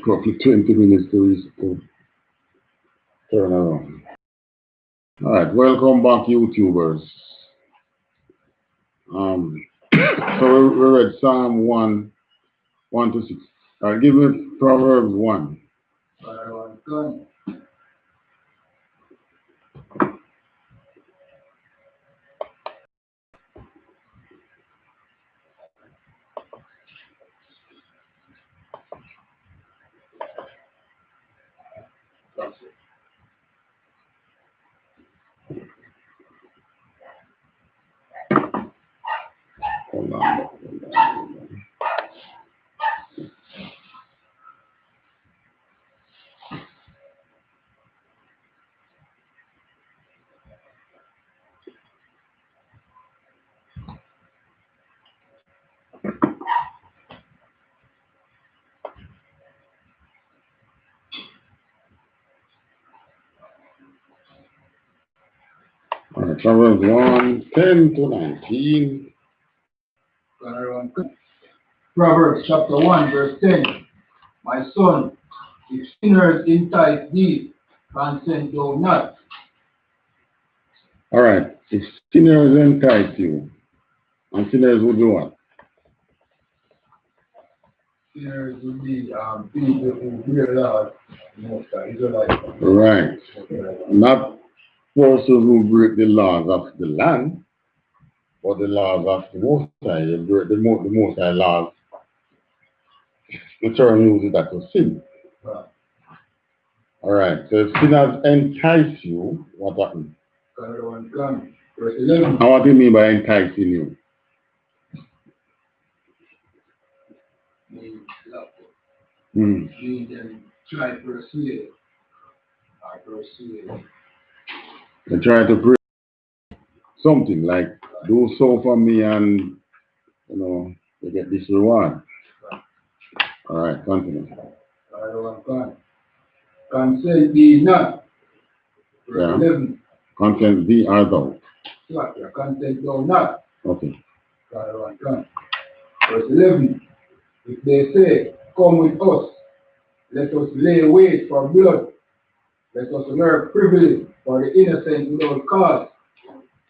roughly 20 minutes to turn around. All right, welcome back, YouTubers. So we read Psalm 1 to 6. Give me Proverbs 1. Hold on. All right, Proverbs 1, 10 to 19. Proverbs chapter 1, verse 10. My son, if sinners entice thee, consent thou not. All right, if sinners entice you, and sinners will do what? Sinners will be people who realize most Israelite. Right. Not persons who break the laws of the land, but the laws of the Most High. They break the Most High laws. The term uses that to sin. Right. All right. So if sinners entice you, what happens? Verse 11. And what do you mean by enticing you? Mean them try to persuade. They try to bring something like do so for me and they get this reward. All right, continue. Consent thee not. Verse 11. Consent thee or thou. Consent thou not. Okay. Verse 11. If they say, come with us, let us lay wait for blood. Let us learn privilege for the innocent without cause.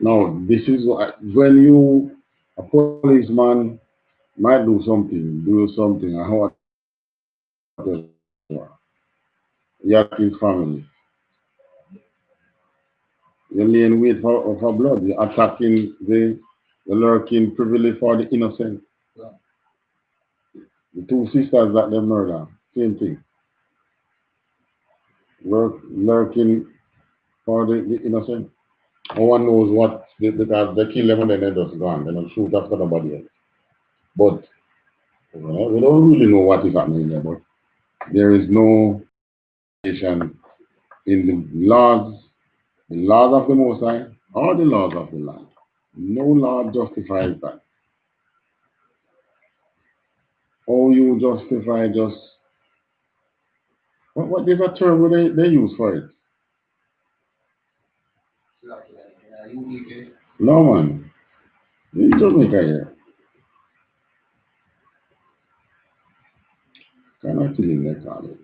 No, this is what, when a policeman might do something, and how you have his family. You're laying wait for blood. You're attacking the lurking privilege for the innocent. The two sisters that they murder, same thing. Lurking for the innocent. No one knows what, because they kill them and then they're just gone. They don't shoot after nobody else. But we don't really know what is happening there, but there is no in the laws of the Most High or the laws of the land. No law justifies that. How you justify just what is a term they use for it? No man. In Jamaica here. Cannot kill him, they call it.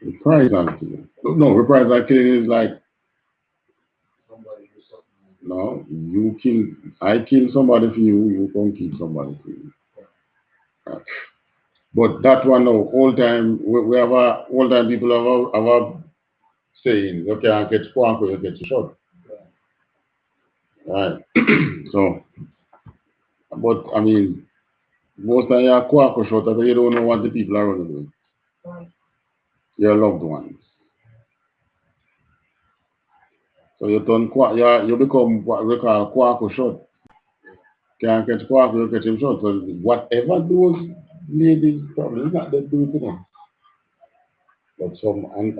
Reprisal killing. No, reprisal killing is like no, I kill somebody for you, you can't kill somebody for you. But that one no, all time we have all time people have a saying, you can't catch quack or you get shot. Right. So but I mean most of your quack or shot, you don't know what the people are running doing. Your loved ones. So you become what we call quack or shot. Can't catch quack, you catch him shot. So whatever those ladies probably not that do to them. But some and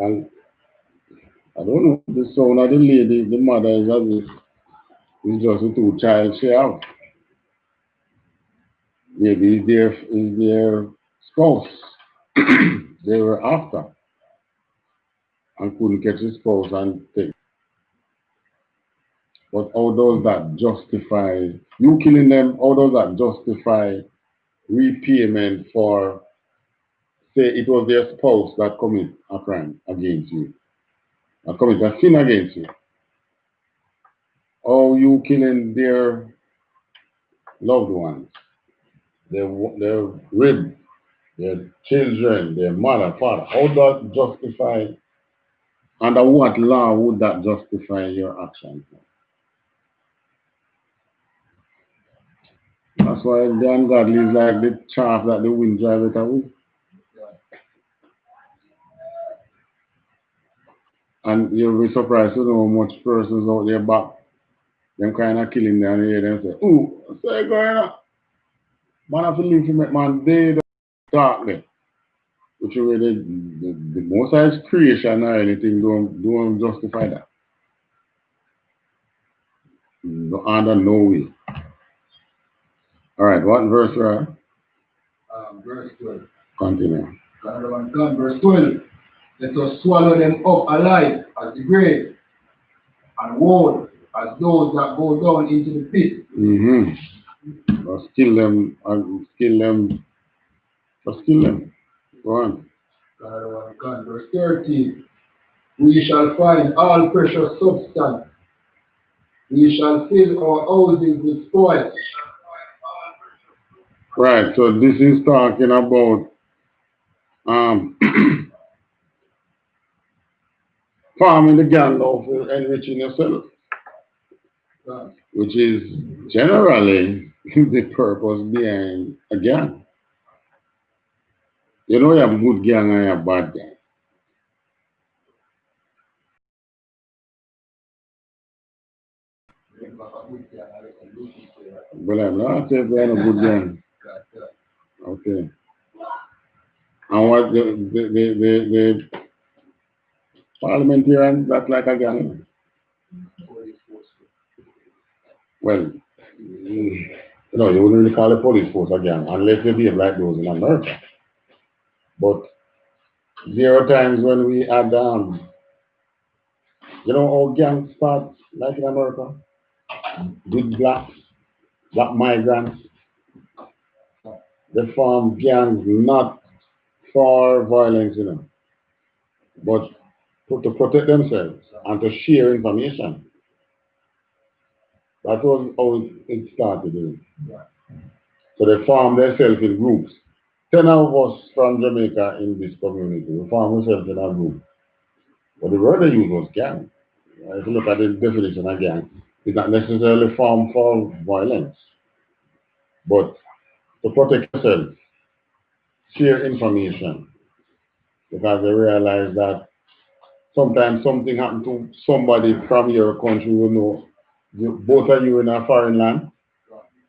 I don't know the son of the lady, the mother is just a two child she have. Maybe is their spouse they were after and couldn't catch his spouse and take. But how does that justify you killing them? How does that justify repayment for say it was their spouse that commit a crime against you, or commit a sin against you. Or you killing their loved ones, their rib, their children, their mother, father. How does justify, under what law would that justify your actions? That's why the ungodly is like the chaff that the wind drive it away. And you'll be surprised to know how much persons out there back, them kind of killing them, and you hear them say, ooh, what's that going on? Man, I have to live to make man day darkly. Which is where the most High's creation or anything don't justify that. No, under no way. All right, what verse are? Verse 12. Continue. Verse 12. Let us swallow them up alive as the grave, and whole as those that go down into the pit. Let's kill them and kill them. Let's kill them. Go on. Verse 13. We shall find all precious substance. We shall fill our houses with spoil. Right, so this is talking about farming the gang of enriching yourself, which is generally the purpose behind a gang. You know you have a good gang and you have a bad gang. Well, I'm not saying they're a good gang. Okay. And what the parliamentarian, that's like a gang. Well, you know, you wouldn't really call the police force a gang unless they behave like those in America. But there are times when we had, you know, how gangs start like in America? Good black migrants. They form gangs not for violence, you know, but to protect themselves and to share information. That was how it started. You know. So they formed themselves in groups. 10 of us from Jamaica in this community, we formed ourselves in a group. But the word they used was gang. If you look at the definition of gang, it's not necessarily formed for violence, but to protect yourself, share information, because they realize that sometimes something happened to somebody from your country, you know, both of you in a foreign land,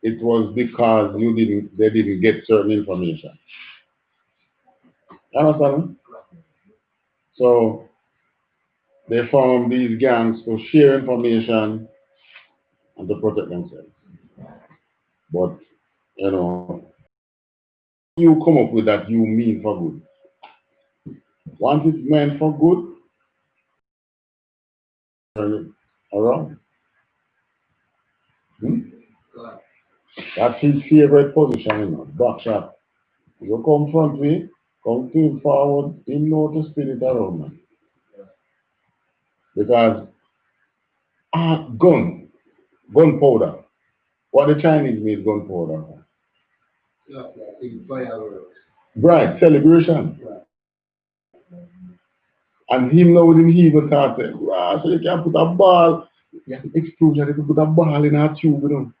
it was because they didn't get certain information. You understand? So they form these gangs to share information and to protect themselves. But you know, you come up with that you mean for good. Once it's meant for good, turn it around. That's his favorite position, you know, back shot. You confront me, come to him forward, he know to spin it around, man. Because gunpowder. What the Chinese made gunpowder? Right, celebration. And him now with him he even started, so you can put a ball, you have to explode, you can put a ball in a tube, you know.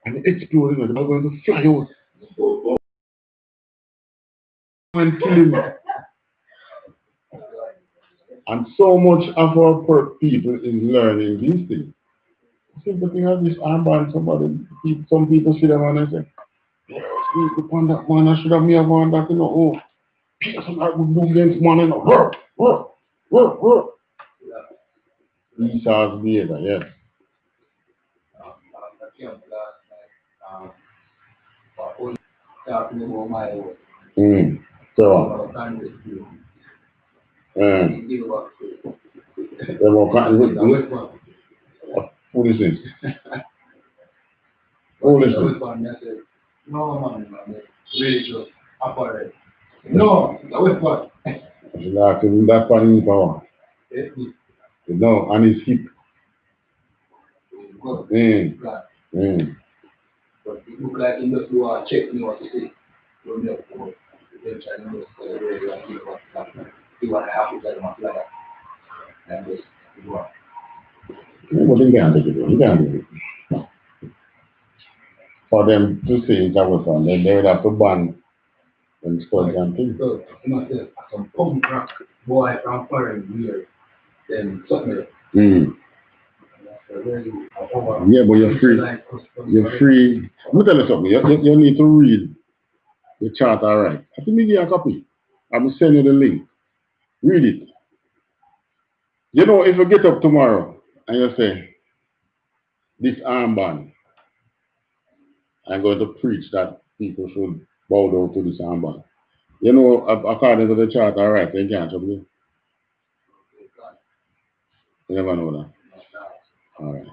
And it explodes, you know, they're going to fly out. And kill him. And so much of our people is learning these things. Simple thing as this armband, some people see them and they say, upon that man, I should have me have on that, you know, oh, Peterson, I would move against man, you know, work. Esau'S behavior, yes. So, they were cutting foolishness. Foolishness. No, man, really just operate. No, that was what? Like that part in power. No, and his hip. But Mm. it look like he just do a check me what to say. Don't know what they're trying to do. He want to have to tell them like that. And just go on. Yeah, but they can't do it. They can't do it. For them to say it was on, then they would have to ban them studs and things. So, you must have some punk rock boy from foreign years, then something. Mm. Yeah, but you're free. You're free. Let me tell you something. You need to read the charter right. I think me give you a copy. I'm going to send you the link. Read it. You know, if you get up tomorrow and you say, this armband, I'm going to preach that people should bow down to this armband. You know, according to the charter right, they can't trouble you. You never know that. All right.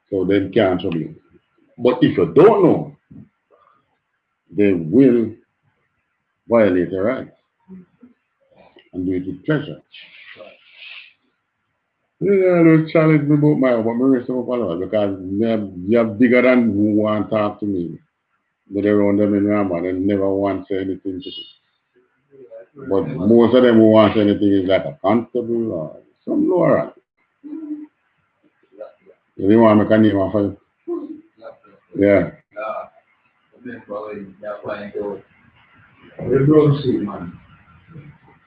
So they can't trouble you. But if you don't know, they will violate your rights and do it with pleasure. Yeah, don't challenge me about my but me rest up a lot because they're bigger than who want to talk to me. But around them in Rama, they never want to say anything to me. But most of them who want to say anything is like a constable or some lower rank. You didn't want to make a name of it? Yeah.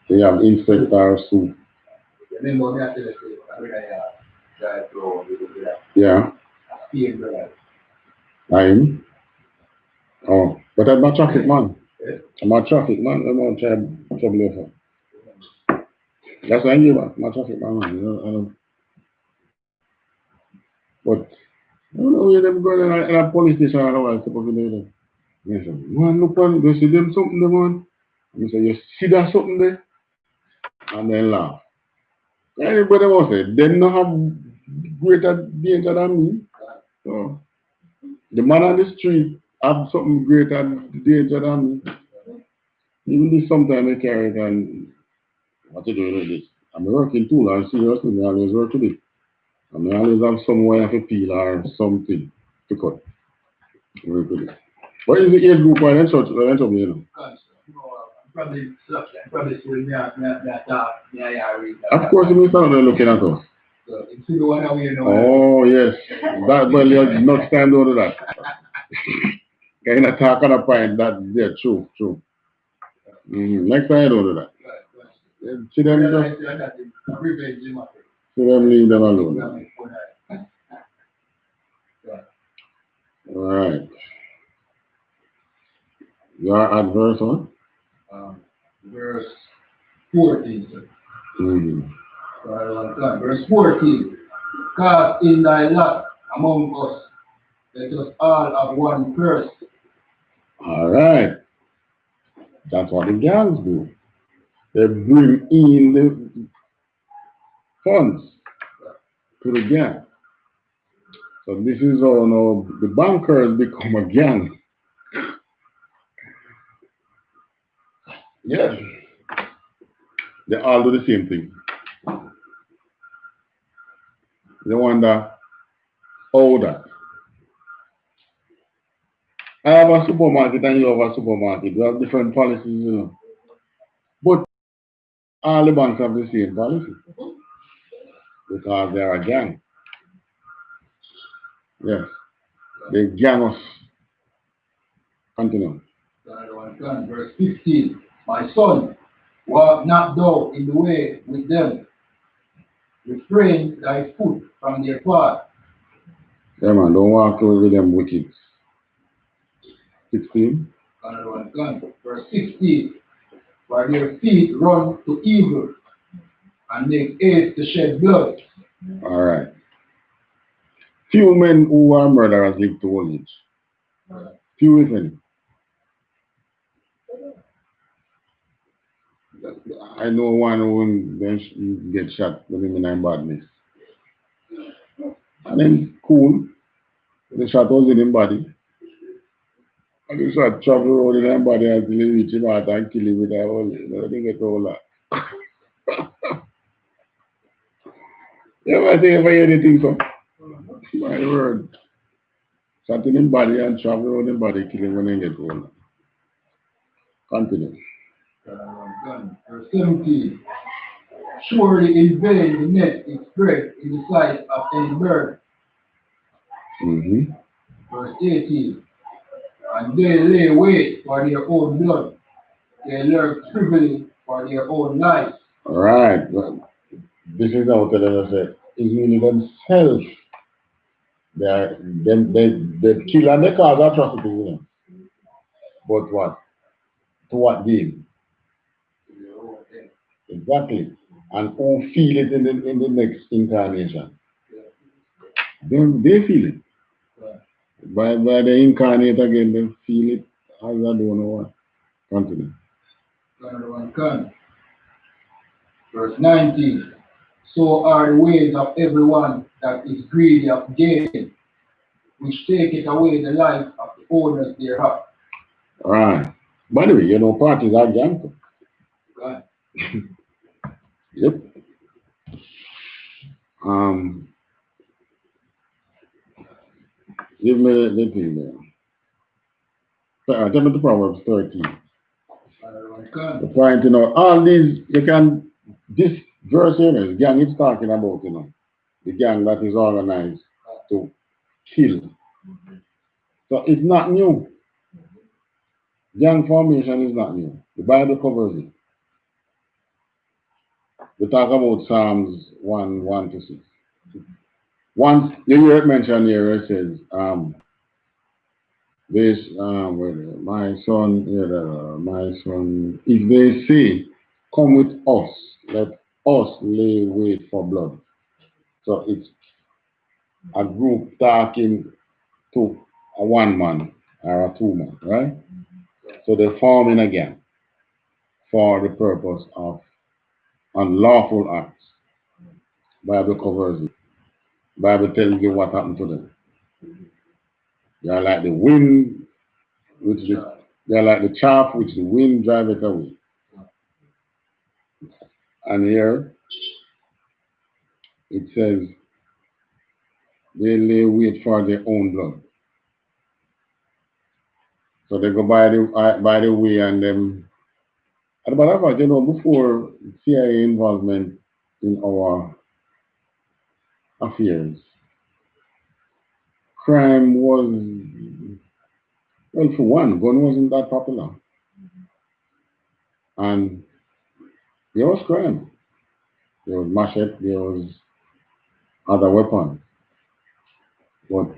They have inspector suit. Yeah. I'm. Oh, but I'm not traffic man. I'm a traffic man. I'm not trying to trouble you. That's why I give up. I'm a traffic man. You know, but I don't know where them going in a police station or what supposed to do them. I say, man, look on, you see them something there, man. I say, you see that something there? And then laugh. Anybody will say, they don't have greater danger than me. So, the man on the street have something greater danger than me. Even this sometimes I carry it and what to do with this? I'm working too, and seriously, I always work with it. And I always have some way of a peel or something to cut. Work with it. What is the age group why that's what you know? Of course, you start looking at us. Oh, yes. That, well, you're not stand over that. Kind of talk on a point that, yeah, true. Next time, I don't do that. See them just, see them leave them alone. All right. Your adverse one? Verse 14. Verse 14. Cast in thy lot among us, let us all have one curse. All right. That's what the gangs do. They bring in the funds to the gang. So this is how now the bankers become a gang. Yes. They all do the same thing. They wonder how that. I have a supermarket and you have a supermarket. We have different policies, you know. But all the banks have the same policy. Because they are a gang. Yes. They gang us. Continue. Verse 15. My son, walk not thou in the way with them. Refrain thy foot from their path. Yeah, man, don't walk with them wicked. 16. Verse 16. For their feet run to evil and make haste to shed blood. All right. Few men who are murderers live to old age. Few if any. I know one who then get shot when him in badness. And then cool. The shot was in his body. I just start travel around in somebody until you reach him out and kill him with a hole. You know, they get all that. You ever hear anything from? My word. Something in body and travel around in body, kill him when they get all that. Continue. Verse 17. Surely in vain the net is spread in the sight of any bird. Verse 18. And they lay wait for their own blood. They lurk privily for their own lives. All right. Well, this is how I said. It's meaning themselves. They kill and they cause atrocities, you know. But what? To what game? Exactly. And who feel it in the next incarnation? They feel it. By the incarnate again, they feel it as I don't know what. Continue. Verse 19. So are the ways of everyone that is greedy of gain, which taketh away the life of the owners thereof. All right. By the way, you know, parties are gang. Right. Yep. Give me the thing there. Tell me the Proverbs 13. The point, you know, all these, this verse here is gang it's talking about, you know, the gang that is organized to kill. So it's not new. Gang formation is not new. The Bible covers it. We talk about Psalms 1 to 6. Once you hear it mentioned here, it says, my son, if they say, come with us, let us lay wait for blood. So it's a group talking to a one man or a two man, right? So they're forming again for the purpose of unlawful acts. Bible covers it. Bible tells you what happened to them. They are like the wind, they are like the chaff which the wind drive it away. And here it says they lay wait for their own blood. So they go by the way and them. As a matter of fact, you know, before CIA involvement in our affairs, crime was, well, for one, gun wasn't that popular. And there was crime. There was machete, there was other weapons. But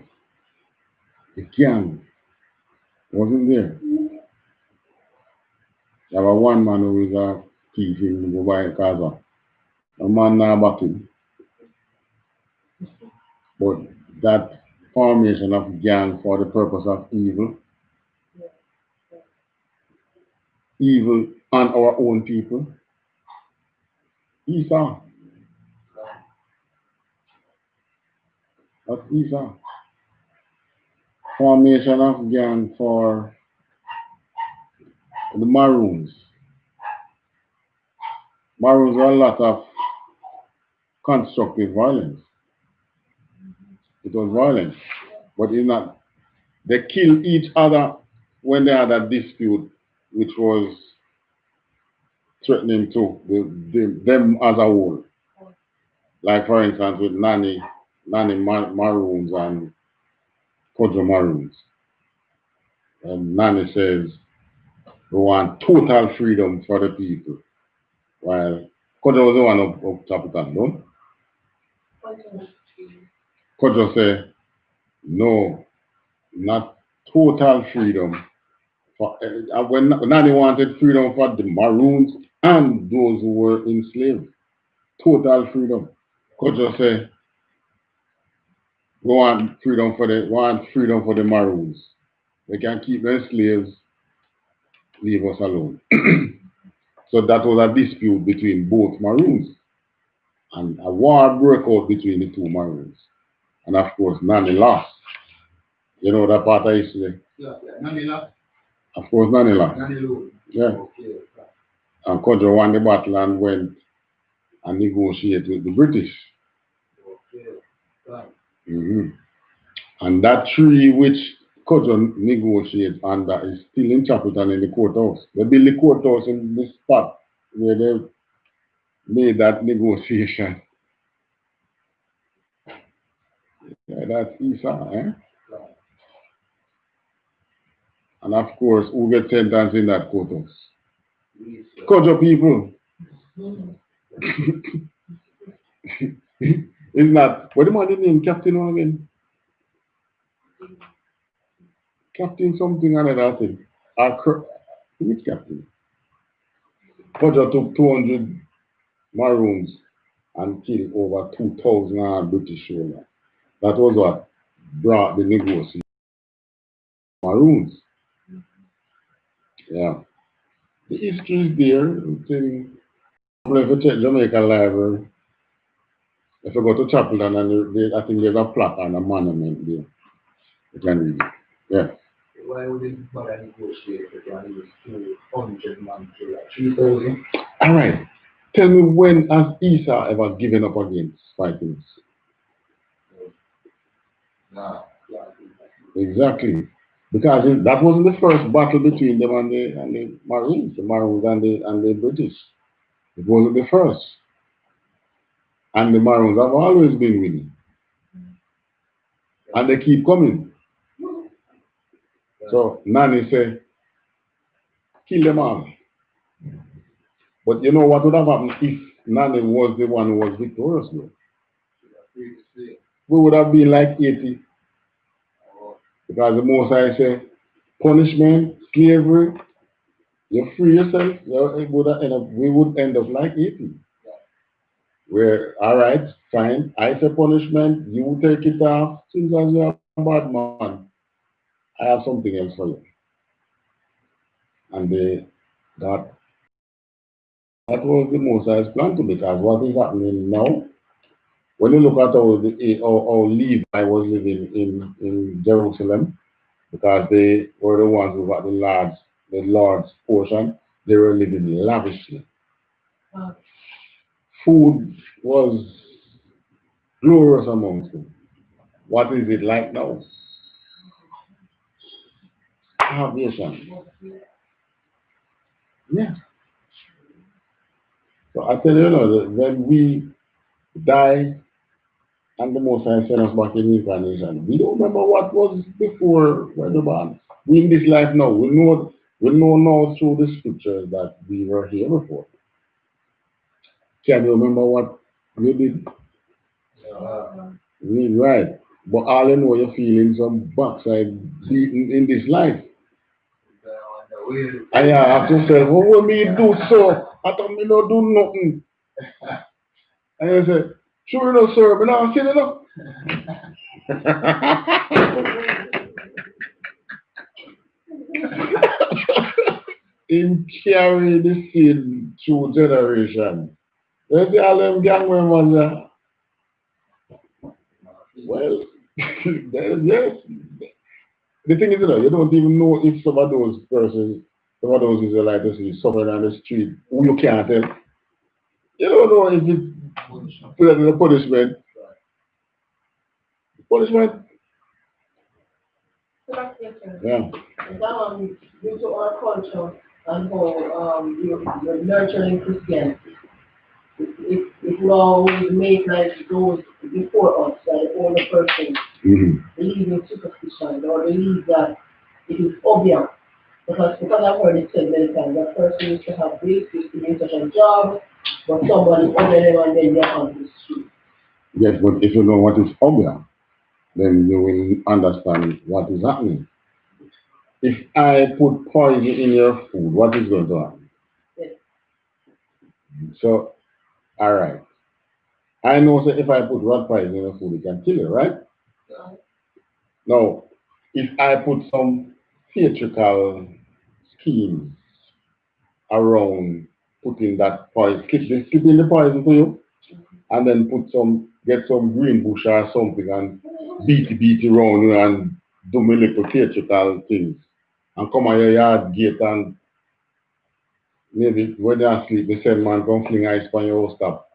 the gang wasn't there. There was one man who was a thief in Dubai, Gaza. A man now back him. But that formation of gang for the purpose of evil on our own people, Esau. That's Esau. Formation of gang for the Maroons. Maroons are a lot of constructive violence. It was violence, but it's not. They kill each other when they had a dispute, which was threatening to them as a whole. Like for instance, with Nani Maroons and Kodjo Maroons. And Nani says we want total freedom for the people. While Kodjo was the one up top of that, no? Kodjo said, no, not total freedom. When Nani wanted freedom for the Maroons and those who were enslaved. Total freedom. Kodjo said, we want freedom for the Maroons. They can keep their slaves, leave us alone. So that was a dispute between both Maroons. And a war broke out between the two Maroons. And of course, Nani lost. You know that part of history? Yeah, Nani lost. Of course, Nanila. Nanilu. Yeah. Okay. And Kojo won the battle and went and negotiated with the British. Okay. Right. And that tree which Kojo negotiated under is still in Chapelton in the courthouse. They built the courthouse in the spot where they made that negotiation. Yeah, that's I.S.U.P.K, eh? Right. And of course, who get sentenced in that courthouse? Yes, Kojo people. It's not, what the man name, Captain again? Captain something and another thing. Which captain? Kojo took 200 Maroons and killed over 2,000 British soldiers. That was what brought the negotiation. Maroons. Yeah. The history is there. If you check Jamaica Library, if you go to Chapelton, and I think there's a plaque and a monument there. You can read it. Yeah. Why would it bother negotiate if you use 200 man to like 3,000? All right. Tell me, when has Esau ever given up against fighting? Nah. Exactly. Because that wasn't the first battle between them and the Maroons, and the British. It wasn't the first. And the Maroons have always been winning. And they keep coming. So Nani said, kill them all. But you know what would have happened if Nani was the one who was victorious though? We would have been like 80. Because the Most High said, punishment, slavery, you free yourself, we would end up like 80. Where, all right, fine, I say punishment, you take it off, since you're a bad man, I have something else for you. And that was the Most High's plan to, because what is happening now, when you look at how Levi was living in Jerusalem, because they were the ones who got the Lord's portion, they were living lavishly. Food was glorious amongst them. What is it like now? Starvation. Yeah. So I tell you, that when we die and the Most High send us back in incarnation, we don't remember what was before we're the born. We in this life now. We know now through the scriptures that we were here before. Can you remember what we did? Right. But all you know, you're feeling some backside beating in this life. And you have to say, what will me do so? I thought me not do nothing. And you say, sure enough, sir, but now I'm sitting up. Him carry the sin through generation. You see all them gang members. Well, yes. The thing is, you don't even know if some of those persons, some of those Israelites is suffering on the street, who you can't tell. You don't know if it's a punishment. Punishment. Yeah. Due to our culture and how you're nurturing Christianity, it will always make like those before us, like the older person, believe in superstition or believe that it is obvious. Because I've heard it said many times, that person used to have this, used to be in such a job, but somebody ordered them and then they're on the street. Yes, but if you know what is obvious, then you will understand what is happening. If I put poison in your food, what is going to happen? Yes. So, all right. I know that if I put rat poison in your food, it can kill you, right? Yeah. Now, if I put some theatrical schemes around putting that poison, skipping the poison to you, and then get some green bush or something and beat around you and do me little theatrical things and come on your yard gate and maybe when they're asleep, the same man come fling ice on your house top.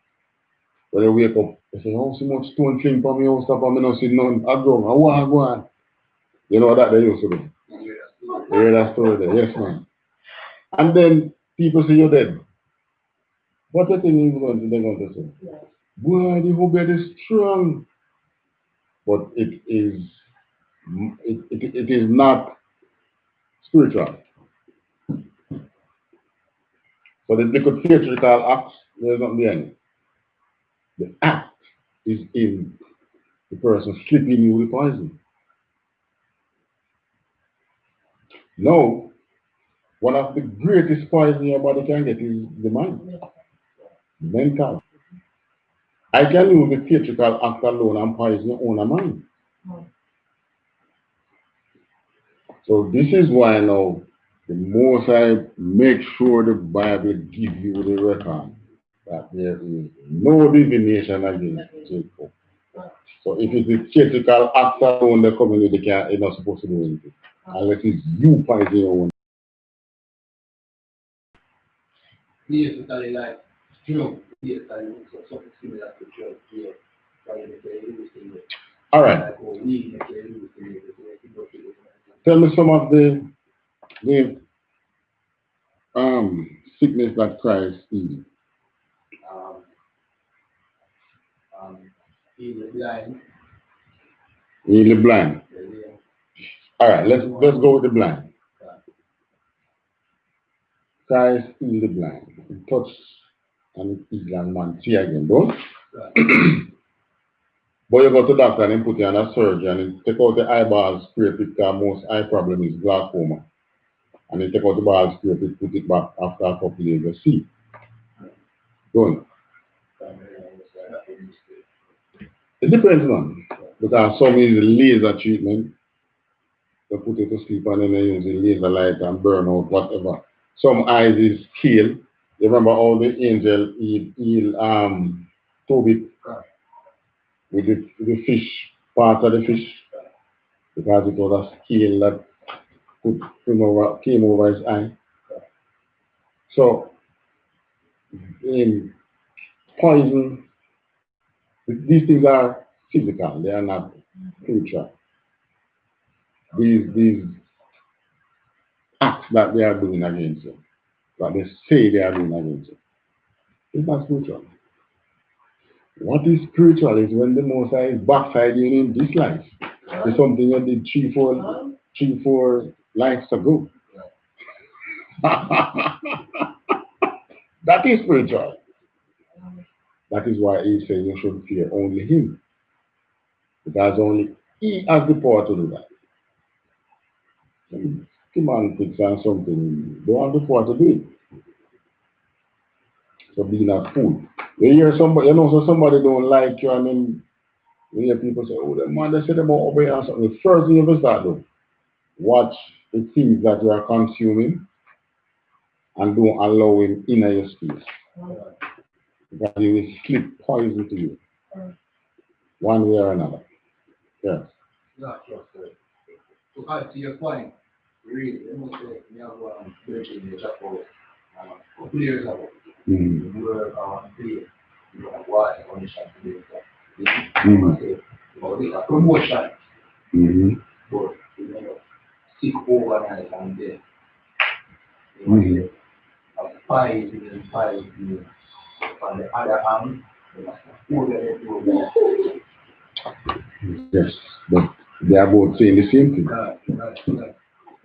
When they wake up, they say, oh, so much stone fling from your house top, and I don't see none. I go on. You know that they used to do. You hear that story there? Yes, man. And then people say you're dead. What do you think they're going to say? Boy, the whole bed is strong. But it is not spiritual. So the little theatrical acts, there's not behind it. The act is in the person slipping you with poison. Now, one of the greatest poison your body can get is the mind, mental. I can use the theatrical act alone and poison your own mind. So this is why now the most I make sure the Bible gives you the record that there is no divination against Jacob. So if it's a theatrical act alone the community can it's not supposed to do anything. Unless it's you poison your own. Basically like drug, basically something similar to drug, yeah. All right. Tell me some of the sickness that Christ healed. Heal the blind. Heal the blind. All right, let's go with the blind. Christ healed the blind. He touched and he healed and man see again, don't? But you go to the doctor and he put you on a surgery and he take out the eyeball scrape it because most eye problem is glaucoma. And he take out the ball scrape it, put it back after a couple of years, you see. Don't. It depends on. Because some is laser treatment. They put it to sleep and then they use the laser light and burn out whatever. Some eyes is healed. You remember all the angel heal Tobit with the fish, part of the fish, because it was a scale that came over his eye. So poison, these things are physical, they are not spiritual. These acts that they are doing against you, that they say they are doing against you, it's not spiritual. What is spiritual is when the Most High is backside you in this life. It's something you did three, four lives ago. That is spiritual. That is why he says you should fear only him. Because only he has the power to do that. Semantics and something, they have the power to do it. So be not fool. You hear somebody, so somebody don't like you and then you hear people say, oh, the man, they said about obey and something. The first thing you have to start doing, watch the things that you are consuming and don't allow him in your space. Because he will slip poison to you. One way or another. Yes. Not just to add to your point, really, you must say, we have birthday in the Japan a couple years ago. We were playing, we have watched on the shop today. About this, a promotion. But, sick overnight and then, five years. On the other hand, yes, but they are both saying the same thing.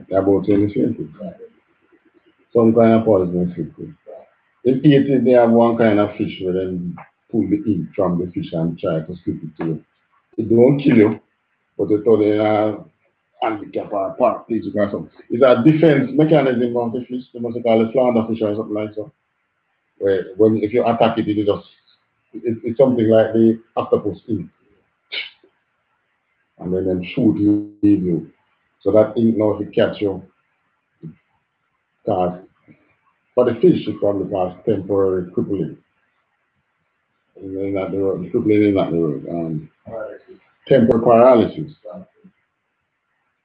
They are both saying the same thing. Some kind of poison food. In eating, they have one kind of fish where they pull the ink from the fish and try to slip it to you. It don't kill you, but they thought they are handicap or paraplegic or something. It's a defense mechanism of the fish. They must call it flounder fish or something like that. Where if you attack it, it's something like the octopus ink. And then shoot you, leave you. So that ink now if it catch you, cause for the fish it probably cause temporary crippling. Not the word. Crippling is not the word. Temporary paralysis.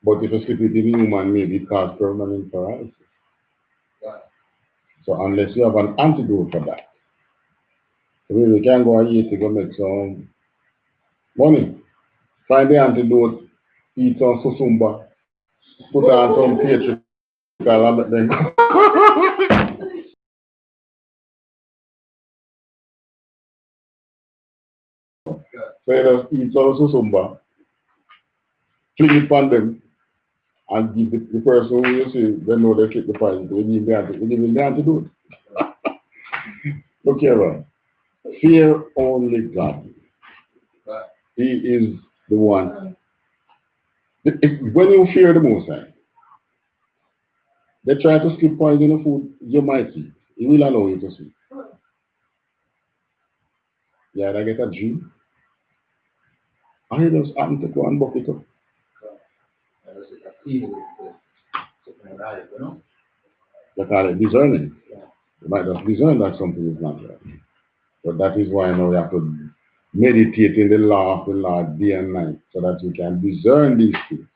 But if you slip it in human, maybe it causes permanent paralysis. So unless you have an antidote for that, we can go and eat to go make some money. Find the antidote, eat some susumba, put on some theatrical and let them go. So you just eat some susumba, fling it on them, and give the person who you see, they know they keep the poison. We give the antidote. Look here, man. Fear only God. He is the one. When you fear the Most High, they try to slip poison in the food, you might eat. He will allow you to see. Yeah, I get a dream. And he just happen to go and buck it up. They call it discerning. You might just discern that something is not right. But that is why now you have to meditate in the law of the Lord day and night so that you can discern these things.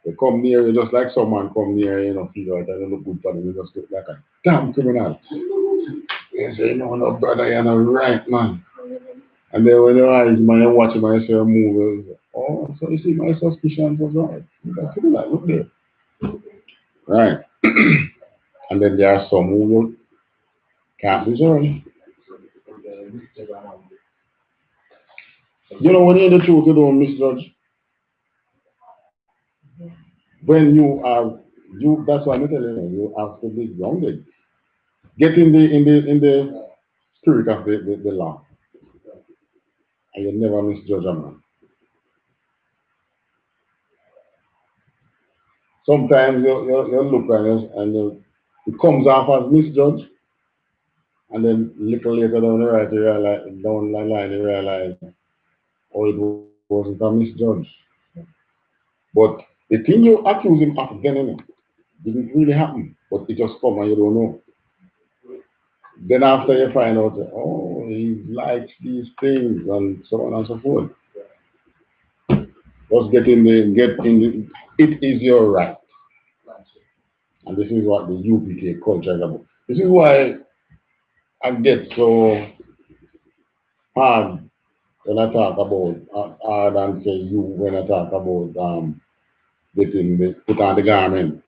They come near you just like someone come near you, figure out and look good for them, you just look like a damn criminal. You say, no, brother, you're not right, man. And then when your eyes, man, you watch him and you see a move, oh, so you see my suspicion was right. You're criminal, look there. Right. And then there are some who can't discern. You know, when you're in the truth, you don't misjudge. When that's why I'm telling you have to be grounded. Get in the spirit of the law. And you never misjudge a man. Sometimes you look and it comes off as misjudge, and then little later down the right you realize, down the line you realize, oh, it wasn't a misjudge. But the thing you accuse him of then didn't really happen, but it just come and you don't know. Then after you find out, oh, he likes these things and so on and so forth. Just get in the, it is your right. And this is what the UPK culture is about. This is why I get so hard when I talk about, hard and say you when I talk about put on the garment.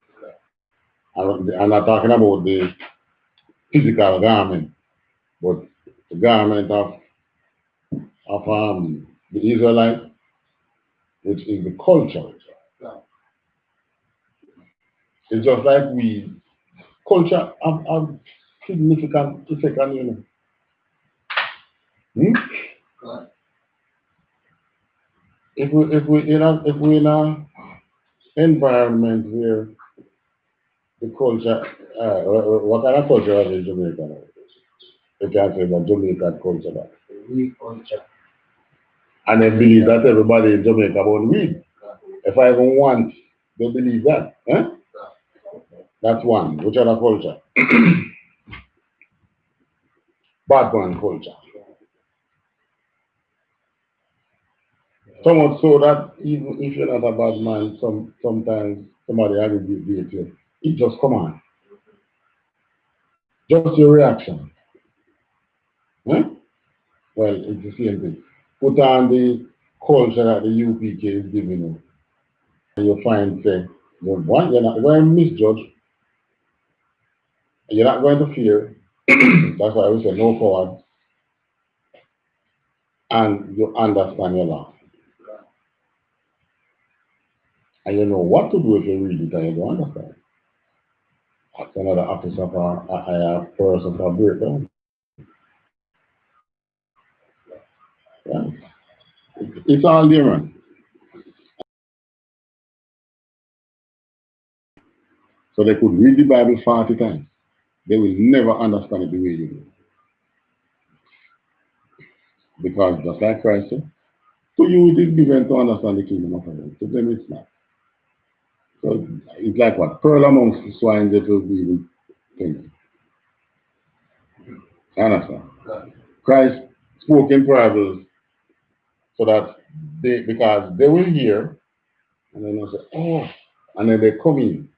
I'm not talking about the physical garment, but the garment of the Israelite, which is the culture. It's just like culture have significant effect on you. If we in a environment where the culture, what kind of culture is in Jamaica? You can say that Jamaican culture. Culture. And they believe that everybody in Jamaica about weed. If I even want, they believe that. Eh? That's one. Which other culture? Bad man culture. So much so that even if you're not a bad man, sometimes somebody aggravates you. It just come on. Just your reaction. Eh? Well, it's the same thing. Put on the culture that the U.P.K is giving you. And you find, say, you're not going to misjudge. You're not going to fear. That's why we say no forward. And you understand your law. And you know what to do if you read it and you don't understand. That's another officer for a higher person for breakdown. Yeah. It's all there, man. So they could read the Bible 40 times. They will never understand it the way you do. Because just like Christ said, to you it is given to understand the kingdom of heaven. To them it's not. So it's like what? Pearl amongst the swine that will be the thing. Understand? Christ spoke in parables so that because they will hear and then they'll say, oh, and then they come in,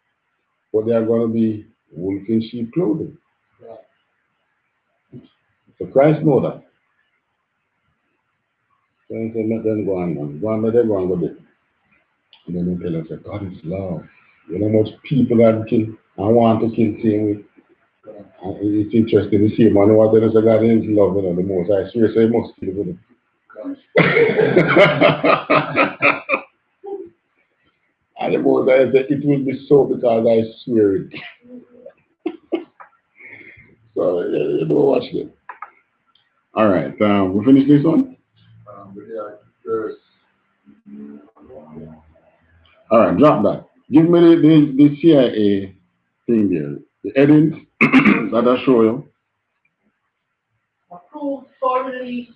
but they are going to be wolf in sheep clothing. So Christ know that. So he said, let them go on, man. Go on, let them go and go there. And then he tell us that God is love. You know how much people that kill and want to kill same way. And it's interesting to see, man, what there is a God is love, you know, the most. I swear, so he must kill with it. And the most I say, it will be so because I swear it. So, you know, watch it. All right, we finish this one? All right, drop that. Give me the CIA thing there. The headings that I show you. Approved for release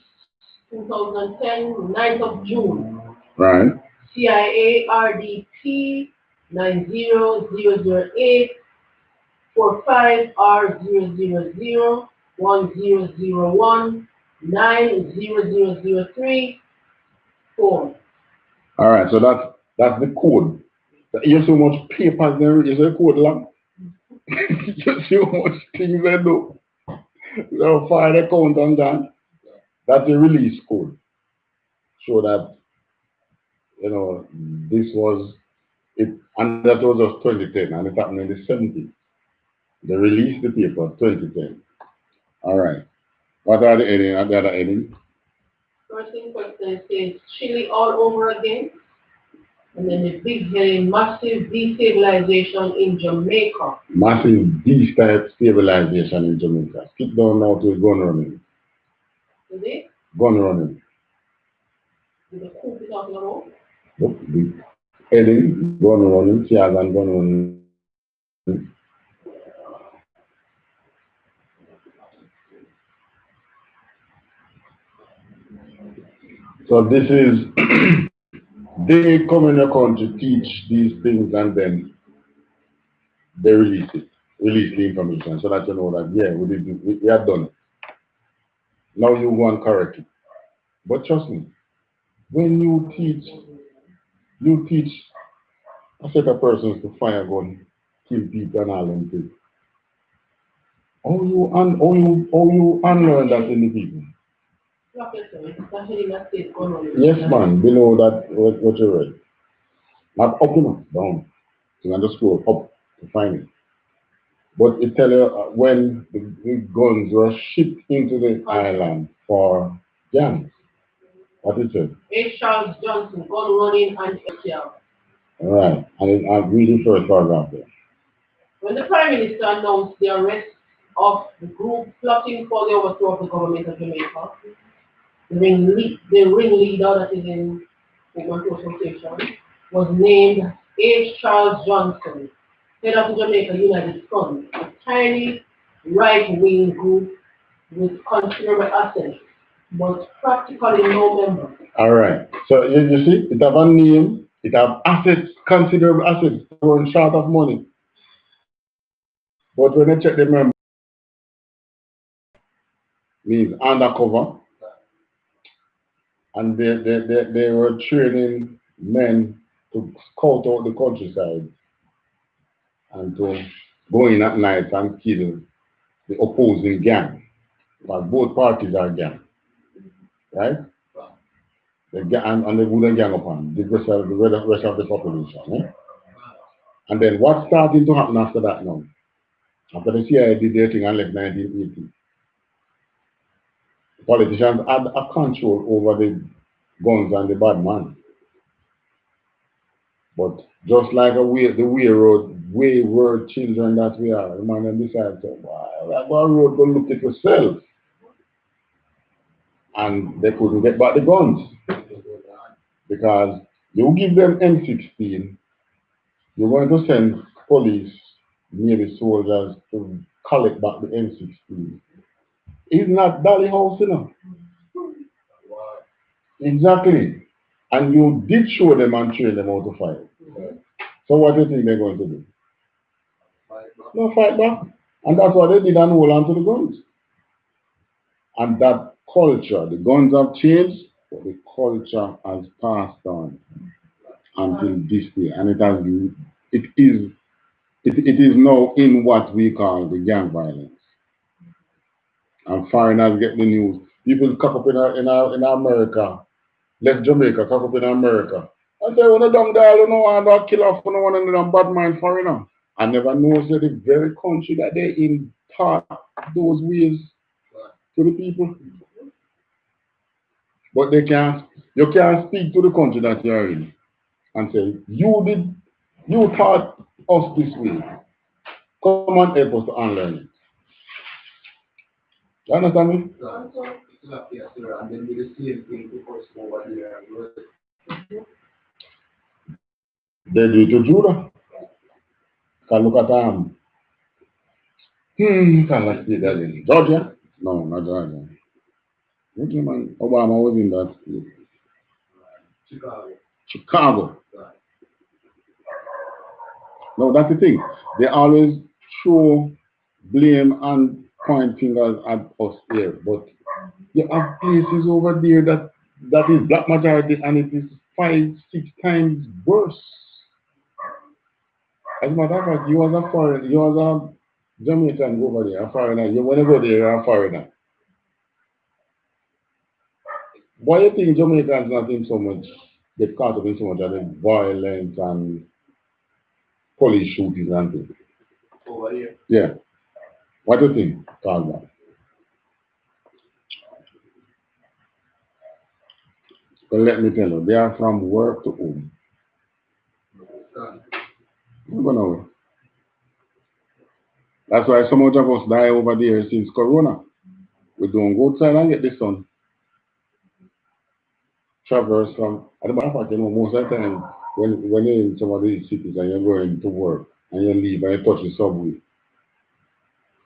2010, 9th of June. Right. CIA RDP 90008 45R000 1001 90003 4. All right, so that's the code. You see how much paper there is a code long. You see how much things they do. So far the count on that. That's the release code. So that, you know, this was it, and that was just 2010, and it happened in the 70s. They released the paper 2010. All right. What are the heading? The other heading? First in question says Chile all over again. And then the big heading, massive destabilization in Jamaica. Massive destabilization in Jamaica. Skip down now to gun running. Is it? Gun running. Is the coup you're talking about? Yep. The heading, gun running, tears and gun running. So this is, they come in your country, teach these things, and then they release it, release the information so that you know that, yeah, we have done it. Now you go and correct it. But trust me, when you teach a set of persons to fire gun, kill people and all them things. How you unlearn that in the people? Yes, man, below that what you read. Not up enough, down. You can just scroll up to find it. But it tell you when the guns were shipped into the island for gangs. What it said? Charles Johnson, gun running and INTL. Right, and I'm reading first paragraph there. When the Prime Minister announced the arrest of the group plotting for the overthrow of the government of Jamaica, the ringleader that is in open consultation was named H. Charles Johnson, head of the Jamaica United Front, a tiny right-wing group with considerable assets, but practically no members. All right. So you see, it have a name, it have assets, considerable assets, run short of money. But when they check the members, means undercover, and they were training men to scout out the countryside and to go in at night and kill the opposing gang. But both parties are gang, right? The gang, and they wouldn't gang upon the rest of the population. Eh? And then what's starting to happen after that now? After the CIA did their thing and left 1980, politicians had a control over the guns and the bad man. But just like the wayward children that we are, the man and decide to, why go on road, go look at yourself. And they couldn't get back the guns. Because you give them M16, you're going to send police, Navy soldiers to collect back the M16. It's not Dolly House, you know. Exactly. And you did show them and train them how to fight. So what do you think they're going to do? No, fight back. And that's what they did and hold on to the guns. And that culture, the guns have changed, but the culture has passed on until this day. And it has it is now in what we call the gang violence. And foreigners get the news. People cock up in America, left Jamaica, cock up in America. I say, when a dumb guy, you know, and I kill off one of them bad mind foreigner. I never know that the very country that they in taught those ways to the people. But you can't speak to the country that you're in and say, you taught us this way. Come and help us to unlearn it. You understand me? Yes, sir. And then we the same thing before over here. They do it to Judah. Can look at can I speak that in Georgia? No, not Georgia. Okay, man. Obama was in that state. Chicago. Chicago. No, that's the thing. They always throw blame and point fingers at us here. But you have places over there that is black majority and it is 5, 6 times worse. As a matter of fact, you as a foreigner, you as a Jamaican over there, a foreigner, you want to go there, you're a foreigner. Why do you think Jamaicans not in so much, get caught up in so much of the violence and police shootings and things? Over here. Yeah. What do you think, Carl? But let me tell you, they are from work to home. You're gonna know. That's why so much of us die over there since Corona. We don't go outside and get the sun. Traverse from, at the matter of fact, you know, most of the time when you're in some of these cities and you're going to work and you leave and you touch the subway,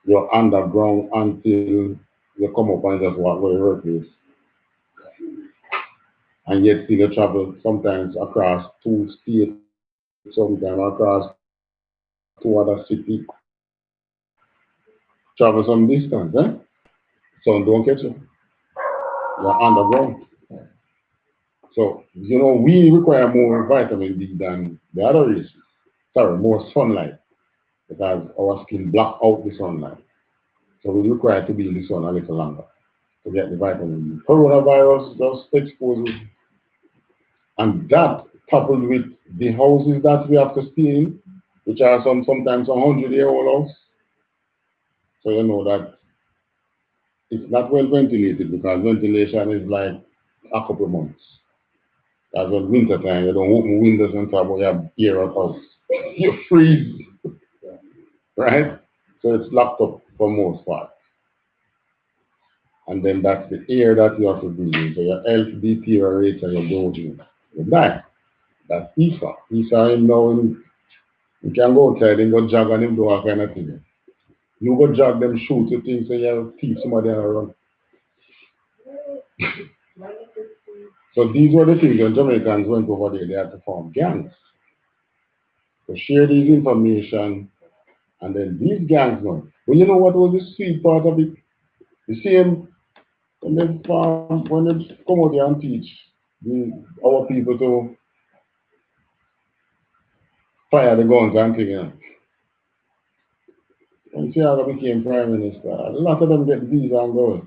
you're underground until you come up and just walk to your workplace. And yet still you travel sometimes across 2 states, sometimes across 2 other cities. Travel some distance, eh? Sun don't catch you. You're underground. So, you know, we require more vitamin D than the other races. Sorry, more sunlight because our skin block out the sunlight. So we require to be in the sun a little longer to get the vitamin D. Coronavirus just exposes, and that coupled with the houses that we have to stay in, which are sometimes 100-year-old house. So you know that it's not well ventilated because ventilation is like a couple months. That's when winter time, you don't open windows and talk about your air out. You freeze, right? So it's locked up for most part. And then that's the air that you have to breathe in. So your health deteriorates and you don't you die. That's ISA. ISA him now, you can go outside and go jog and him do all kind of thing. You go jog them, shoot you things so you thief somebody and run. So these were the things when Jamaicans went over there, they had to form gangs. To share this information, and then these gangs now. But you know what was the sweet part of it? The same when they come out there and teach our people to fire the guns and things. You know. When Tiago became prime minister, a lot of them get visa and go.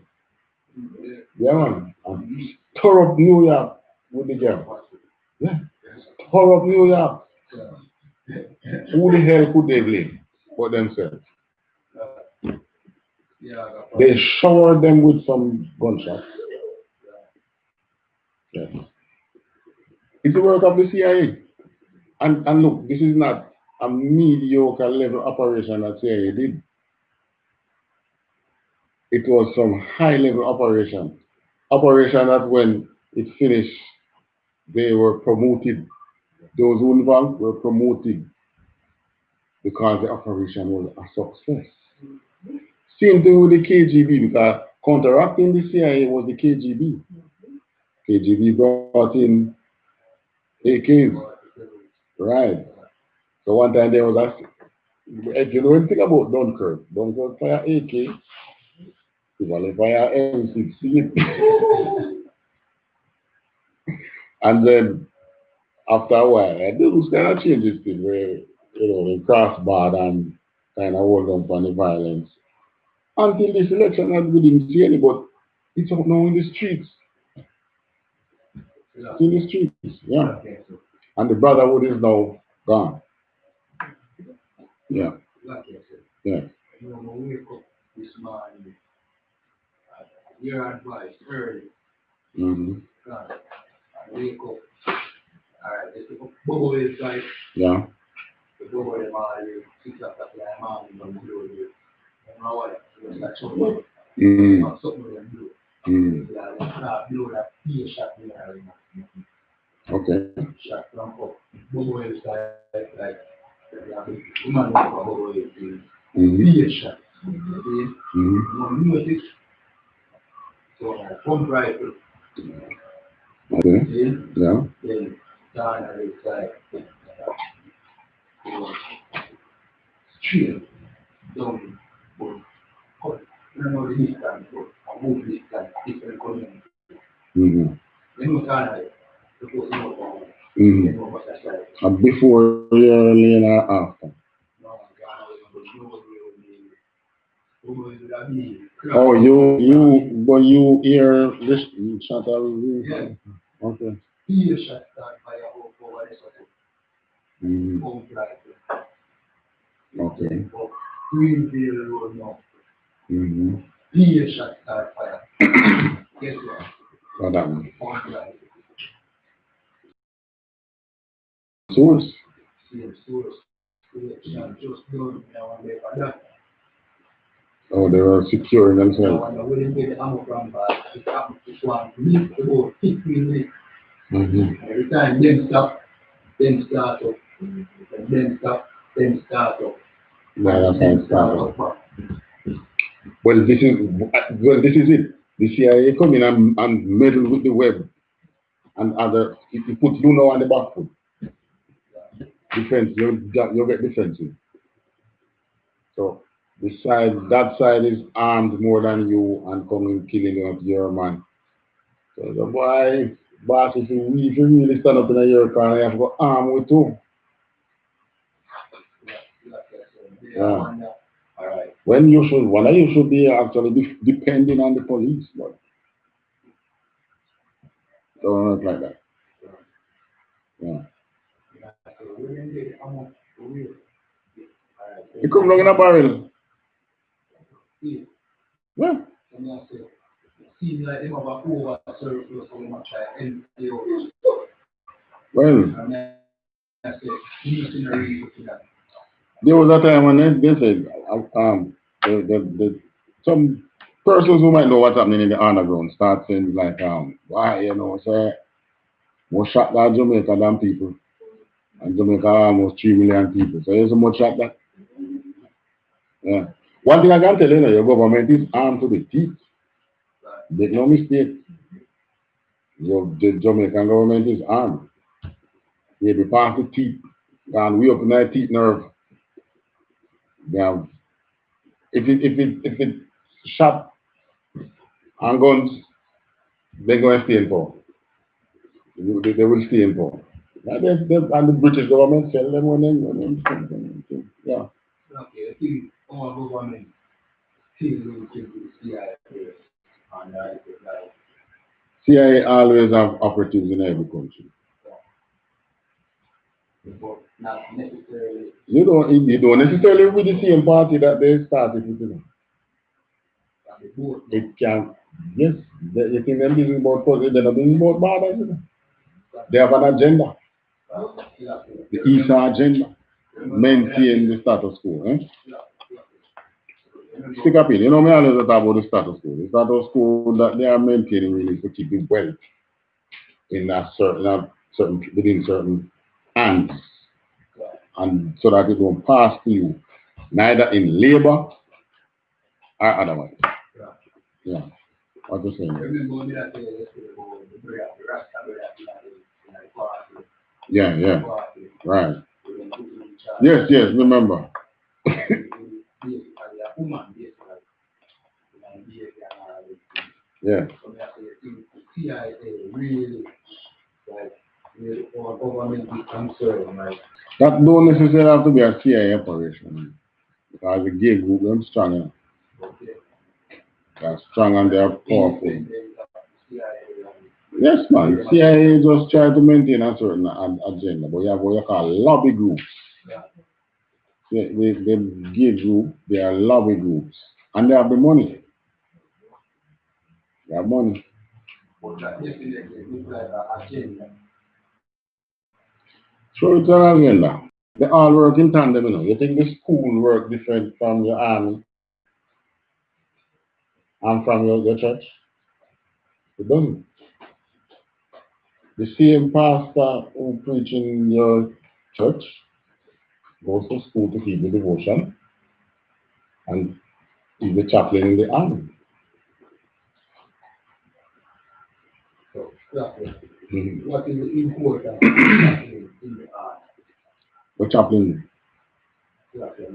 Yeah, man. And tore up New York with the gang. Yeah. Tore up New York. Who the hell could they blame but themselves? They showered them with some gunshots. Yeah. It's the work of the CIA. And look, this is not a mediocre level operation that CIA did. It was some high level operation. Operation that when it finished, they were promoted. Those who involved were promoted because the operation was a success. Same thing with the KGB because counteracting the CIA was the KGB. KGB brought in AKs, right? So one time there was if you know anything about Dunkirk fire AK, people fire M16. And then after a while, I do this kind of changes thing where in crossbar and kind of hold on for the violence. Until this election, we didn't see any, but it's out now in the streets. It's in the streets, yeah. And the Brotherhood is now gone. Yeah. Yeah. You know, when we wake up this morning, your advice early. I wake up. Alright, it's a bubble is like. Yeah. The bubble is my 6 o'clock in the morning when we do it. And my wife, it's like something. Not something we can do. Blow that fear shot there. Okay. Shot from up. Bubble is like woman bubble is fear shot. Music. So I pump rifle. Okay. Yeah. Then Ghana is like straight down, but you know the distance, but I move distance, different community. You know Ghana, because you know what that's like. Before you're laying after. No, Ghana, oh, you hear this shot of yeah. Okay. Fear shot start fire over the side. Pump rifle. Okay. Greenville Road now. Fear shot start fire. Guess what? What happened? Pump rifle. Source. Source. Shot just done now and there. Oh, they were securing themselves. Now when they get the ammo from back, it happens to one minute about 15 minutes. Every time them stop, them start up. And them stop, them start up. Yeah, that's start up. Well, this is it. The CIA come in and meddle with the web and other. If you put you now on the back foot, defense, you get defensive. So that side is armed more than you and coming killing up your man. So the boy, boss, if you really stand up in your car, you have to go arm with you. Yeah. When you should be actually depending on the police, but don't look like that. Yeah. You come along in a barrel. Yeah. Seems like they have a over surplus so much INTL. Well, there was a time when they said some persons who might know what's happening in the underground start saying like why say more shot than Jamaica than people, and Jamaica almost 3 million people, so there's so much shot that. Yeah. One thing I can tell you, your government is armed to the teeth. Make no mistake. The Jamaican government is armed. They be past the teeth, and we open their teeth nerve. Now, if it shot and guns, they're going to stay in power. They will stay in power. And the British government sell them when they yeah. Okay, I think our government still looking to the CIA and CIA always have operatives in every country. But not necessarily. You don't necessarily with the same party that they started with. It can, yes, you think they're business about politics, they're not business about borders. They have an agenda. The U.S.A. agenda. Maintain the status quo. Stick up in. Me always talk about the status quo. The status quo that they are maintaining really is to keep the wealth in within certain hands. And so that it don't pass to you, neither in labor or otherwise. Yeah. What you saying? Yeah. Right. Yes, remember. Yeah. CIA really, like, really all government is concerned, right? That don't necessarily have to be a CIA operation. Because the gay group, them strong, you know. Okay. They're strong and they're powerful. Yes, man. CIA just try to maintain a certain agenda, but you have what you call lobby groups. Yeah. The gay group, they are lobby groups. And they have the money. They have money. But that definitely looks like an agenda. So it's an agenda. They all work in tandem, you know. You think the school work different from your army and from your church? It doesn't. The same pastor who preach in your church goes to school to feed the devotion and is the chaplain in the army. So, exactly. Mm-hmm. What is the importance of chaplain in the art? The chaplain Exactly.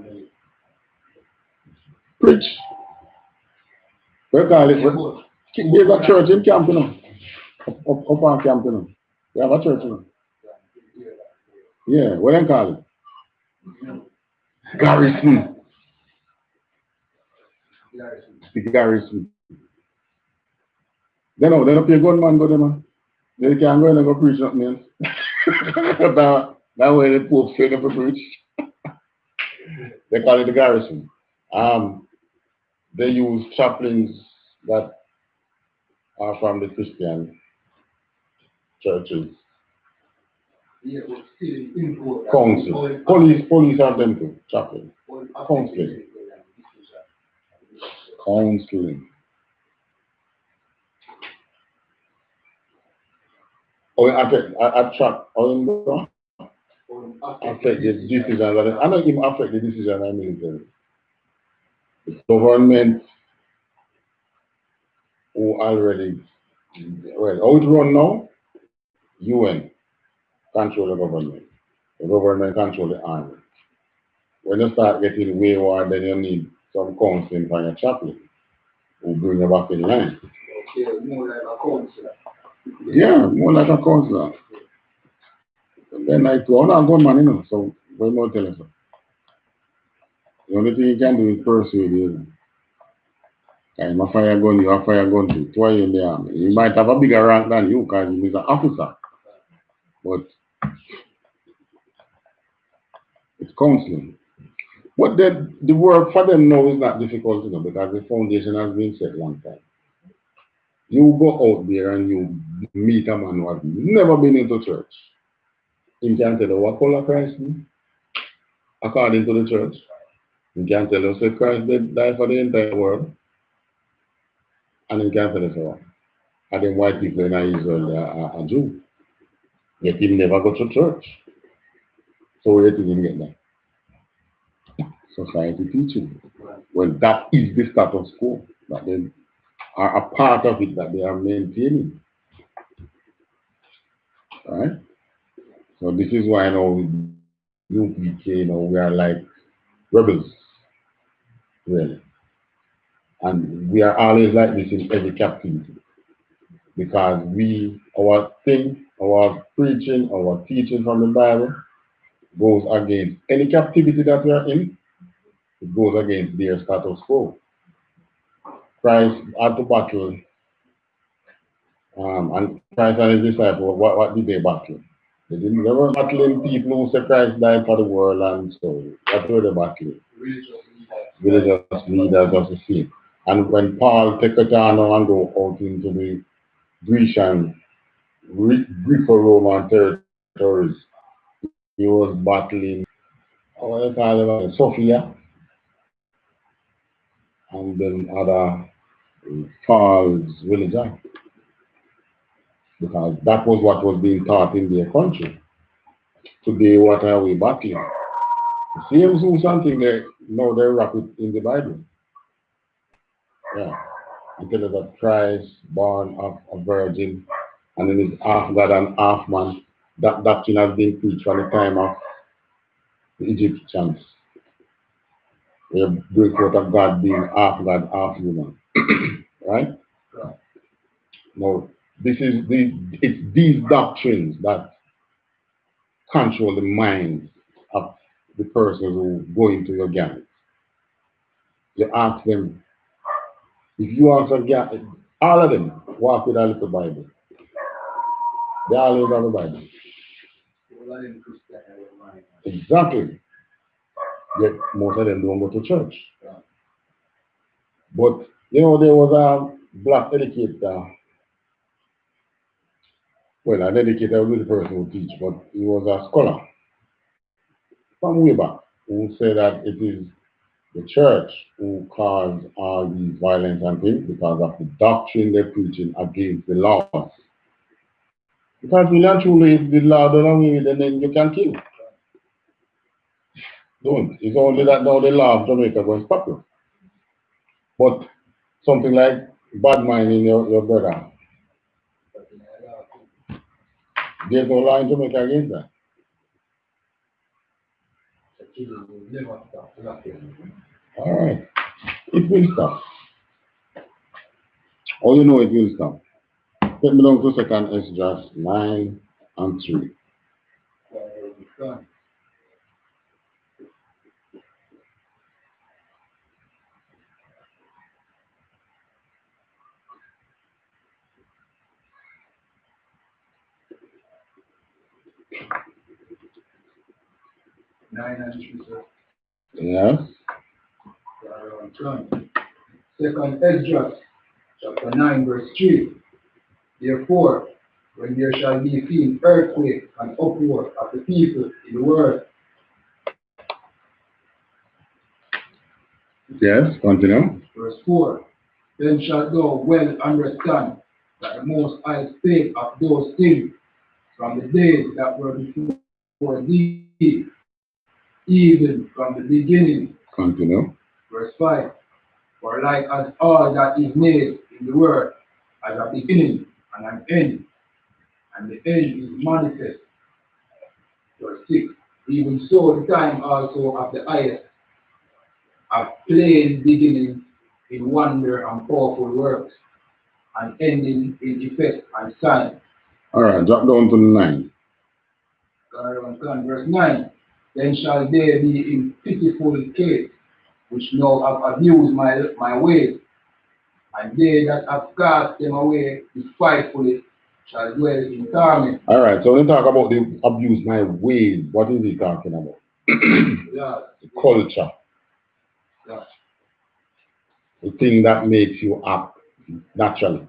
preach. We call it. There's a church in camp, you know. Up on camp, you know. We have a church, you know. Yeah, what do they call it? Garrison. The garrison. They don't pay gunman go there, man. They can't go and go preach nothing else. That way the Pope said never preach. They call it the garrison. They use chaplains that are from the Christian churches. Yeah, but still important. Council. Police have them too, chaplains. Counseling. Counseling. Or attract, affect the decisions. I don't even affect the decision I military. The government who already, well, how it run now? UN control the government. The government control the army. When you start getting wayward, then you need some counseling from your chaplain who bring you back in line. Okay, more like a counselor. Yeah, more like a counselor. And then I go, I'm not gunman, you know, so what more tell you? The only thing you can do is persuade you. I'm a fire gun, you have fire gun too. Why you in the army? You might have a bigger rank than you because he's an officer. But it's counseling. But the work for them now is not difficult, you know, because the foundation has been set one time. You go out there and you meet a man who has never been into church. He can tell you what color Christ is, according to the church. He can tell you that Christ did die for the entire world. And he can tell you so. And then white people in Israel are Jew. Yet he never go to church. So where did he get that? Society teaching. Well, that is the status quo. That they are a part of it that they are maintaining. Right? So this is why now U.P.K, you know, we are like rebels. Really. And we are always like this in every captivity. Because our thing, our preaching, our teaching from the Bible goes against any captivity that we are in, it goes against their status quo. Christ had to battle, and Christ and his disciples, what did they battle? They were battling people who said Christ died for the world, and so that's where they battling. Religious leaders of the faith. And when Paul took it on and go out into the Grecian, Greco-Roman territories, he was battling, what you call it, Sophia, and then other false religion. Because that was what was being taught in their country. Today, what are we battling? The same something they know they wrap it in the Bible. Yeah. Until that Christ born of a virgin and then is half God and half man. That doctrine has been preached from the time of the Egyptians. We break out of God being half God, half human. Right? Now, it's these doctrines that control the minds of the persons who go into your gang. You ask them, if you ask a gang, all of them walk with a little Bible. They always have a Bible. Exactly. Yet most of them don't go to church. But, you know, there was a black educator. Well, an educator was the person who teach, but he was a scholar from way back who said that it is the church who caused all these violence and things because of the doctrine they're preaching against the laws. Because we learn truly if the law don't away with it, then you can kill. Don't. It's only that now the law of Jamaica was popular. But something like bad mind in your brother, there's no law in Jamaica against that. All right. It will stop. Oh, you know it will stop. Take me down to second Esau'S 9 and 3. Yes. Second Esdras, chapter 9, verse 3. Therefore, when there shall be seen earthquake and uproar of the people in the world. Yes, continue. Verse 4. Then shalt thou well understand that the Most High spake of those things from the days that were before thee, even from the beginning. Continue. Verse 5. For like as all that is made in the world as a beginning and an end, and the end is manifest. Verse 6. Even so the time also of the I.S.U.P.K, a plain beginning in wonder and powerful works, and ending in effect and sign. All right, drop down to 9. Verse 9. Then shall they be in pitiful case, which now have abused my ways, and they that have cast them away despitefully shall dwell in torment. All right, so when we talk about the abuse my ways, what is he talking about? The culture. Yeah. The thing that makes you act naturally.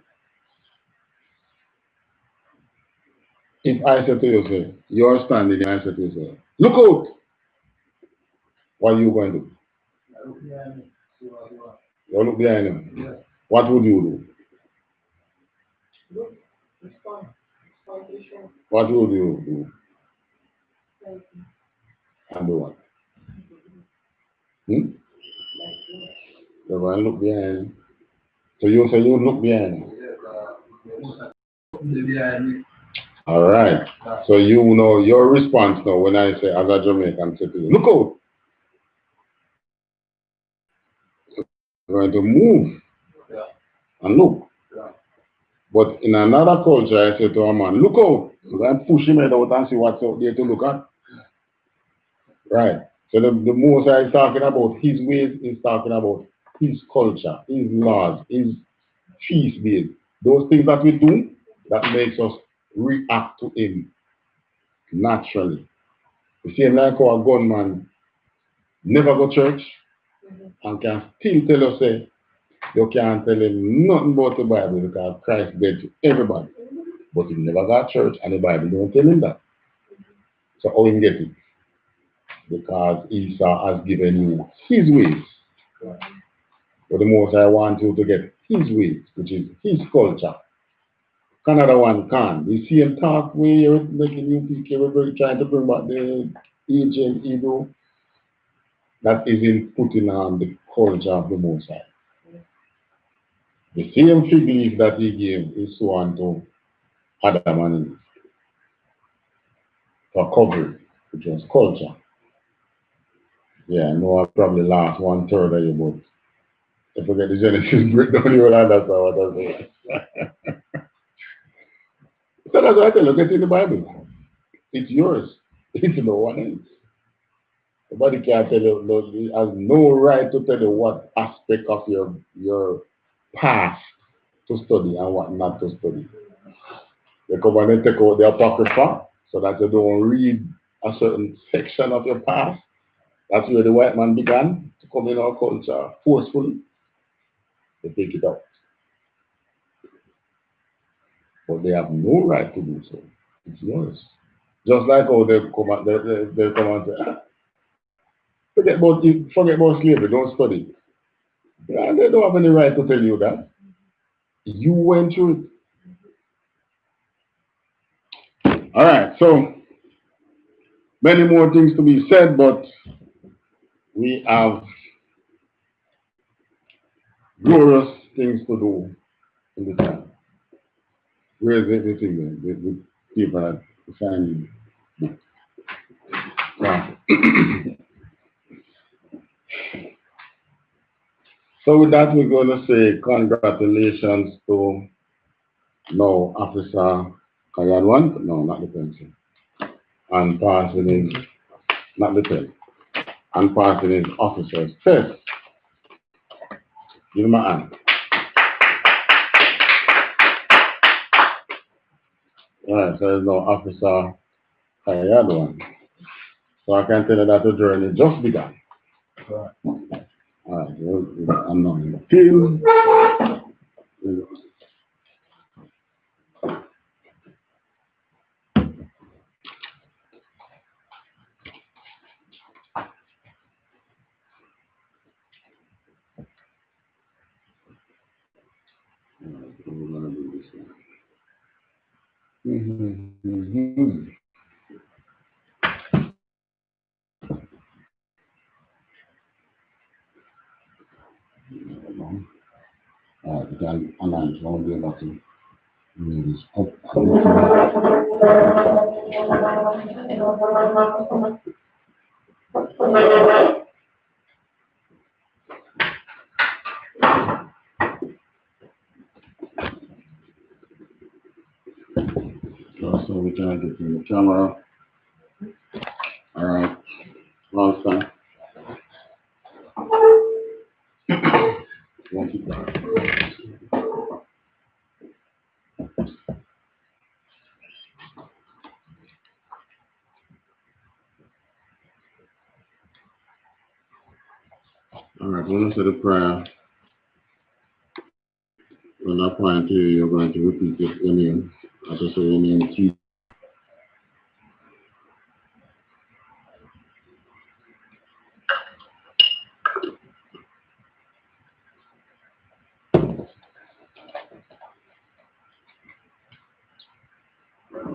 If I say to you, say, you're standing and I say to you, say, look out! What are you going to do? You look behind him. Yeah. What would you do? What would you do? And do what? You go and look behind him. So you say you look behind him. All right. So you know your response now when I say as a Jamaican say to you, look out! You're going to move and look. But in another culture, I say to a man, look out! So I push him out and see what's out there to look at. Right. So the most I is talking about his ways, is talking about his culture, his laws, his feast days. Those things that we do, that makes us react to him naturally. The same like how a gunman never go church and can still tell us, say, you can't tell him nothing about the Bible because Christ dead to everybody. But he never got church and the Bible don't tell him that. So how he get it? Because Esau has given you his ways. But the most I want you to get his ways, which is his culture. Another one can. The same talk where you're making U.P.K, we're trying to bring back the ancient Hebrew, that is in putting on the culture of the Most High. The same fig leaf that he gave is so unto Adam and Eve for covering, which was culture. Yeah, I know I probably lost 1/3 of you, but if you get the Genesis breakdown, you will understand what I say. So that's what I tell you, get in the Bible. It's yours. It's no one else. Nobody can tell you, no, has no right to tell you what aspect of your past to study and what not to study. They come and they take out the apocrypha so that you don't read a certain section of your past. That's where the white man began to come in our culture forcefully. They take it out. But they have no right to do so. It's yours. Just like how they come and they come and say, forget about slavery, don't study. Yeah, they don't have any right to tell you that. You went through it. All right, so many more things to be said, but we have glorious things to do in the time. Where is everything then? The people that sign the book. So with that, we're going to say congratulations to Officer Kayadwan. No, not the pencil. And passing his, not the pen. And passing his officer's test. Give him a hand. Alright, so there's no Officer Kayadwan. So I can tell you that the journey just began. Alright, I'm not in the field. We're gonna do this one. You can align to all the button. This up. So we can get in the camera. All right. Last time. Won't keep that. All right, when I say the prayer, when I point to you, you're going to repeat your name. As I say your name, T.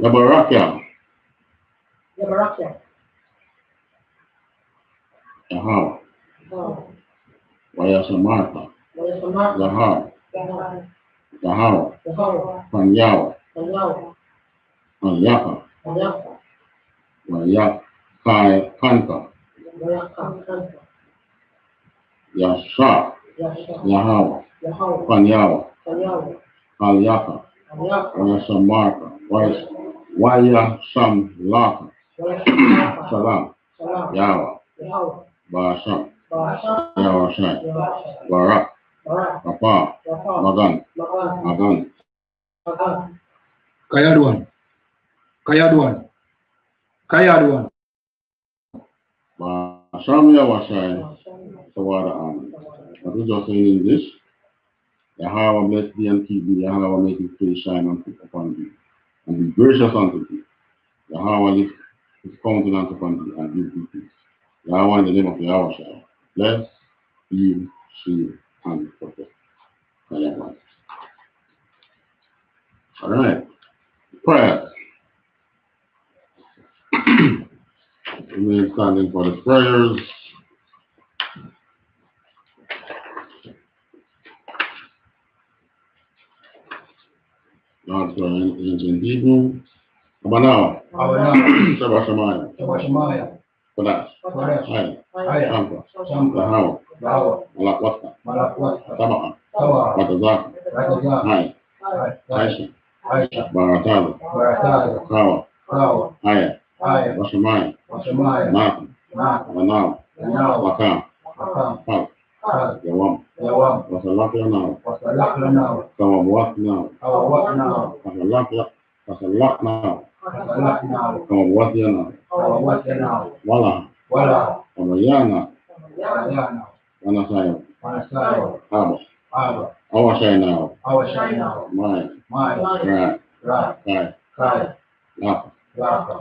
Yabarakia. Yabarakia. Yahawa. Wayasamata. Yahawa. Yahawa. Panyawa. Anyaka. Wayak. Kai Kanta. Yasha. Yahawa. Panyawa. Alyaka. Wayasamata. Wayashamlaka. Salam. Yawa. Basham. Yawashai. Barak. Papa. Magan. Kayadwan. Basham Yawashai. Sawada Amen. What is just in English? Yahweh bless thee and keep thee. Yahweh make his face shine upon thee and be gracious unto thee. Yahweh lift his countenance upon thee and give thee peace. Yahweh in the name of Yahweh shall bless, heal, shield, and protect. All right. Prayer. Remain standing for the prayers. God's prayer in Hebrew. Abanawa. Sabashamaya. Kodash. Hai. Shampa. Lahawa. Malakwata. Tabaha. Matazaka. Hai. Aisha. Baratalo. Kawa. Haya. Washamai, Martin, Manal, Makam, Pal, Yawam, Wasalakla now, Kawam Wat now, Wasalak now, Kawam Wat now, Wala, Wamayana, Wanasayo, Haba, Awashai now, Mai, Kai, Lapa,